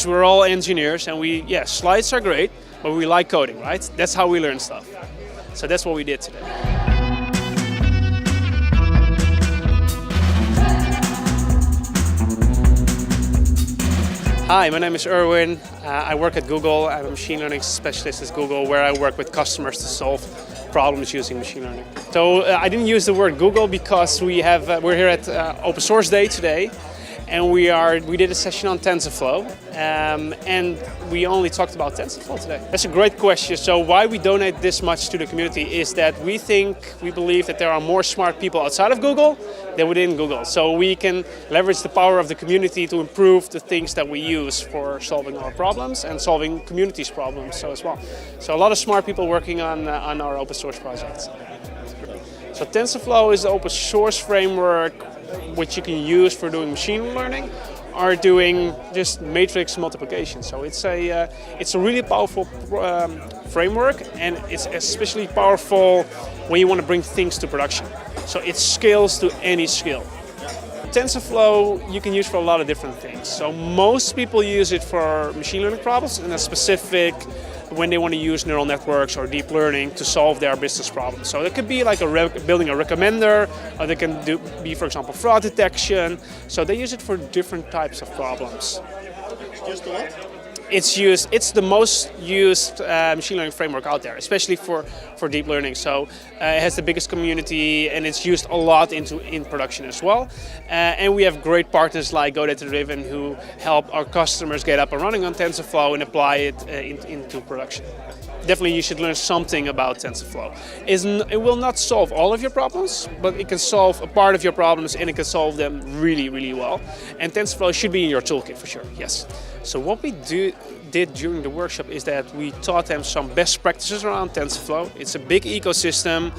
We're all engineers and slides are great, but we like coding, right? That's how we learn stuff. So that's what we did today. Hi, my name is Erwin. I work at Google. I'm a machine learning specialist at Google, where I work with customers to solve problems using machine learning. So I didn't use the word Google because we're here at Open Source Day today. And we did a session on Tensorflow, and we only talked about Tensorflow today. That's a great question. So why we donate this much to the community is that we believe that there are more smart people outside of Google than within Google. So we can leverage the power of the community to improve the things that we use for solving our problems and solving communities' problems as well. So a lot of smart people working on our open source projects. So Tensorflow is the open source framework which you can use for doing machine learning or doing just matrix multiplication. So it's a really powerful framework, and it's especially powerful when you want to bring things to production. So it scales to any scale. Tensorflow you can use for a lot of different things. So most people use it for machine learning problems, and a specific when they want to use neural networks or deep learning to solve their business problems. So it could be like building a recommender, or they can be, for example, fraud detection. So they use it for different types of problems. Just what? It's the most used machine learning framework out there, especially for deep learning. So it has the biggest community, and it's used a lot in production as well. And we have great partners like GoDataDriven who help our customers get up and running on TensorFlow and apply it into production. Definitely you should learn something about TensorFlow. It will not solve all of your problems, but it can solve a part of your problems, and it can solve them really, really well. And TensorFlow should be in your toolkit for sure, yes. So what we did during the workshop is that we taught them some best practices around TensorFlow. It's a big ecosystem.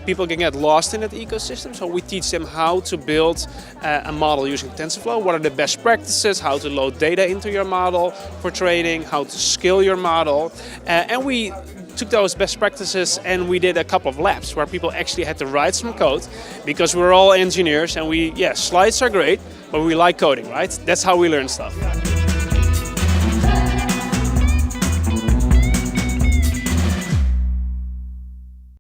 People can get lost in that ecosystem, so we teach them how to build a model using TensorFlow. What are the best practices, how to load data into your model for training, how to scale your model. And we took those best practices and we did a couple of labs where people actually had to write some code, because we're all engineers and slides are great, but we like coding, right? That's how we learn stuff.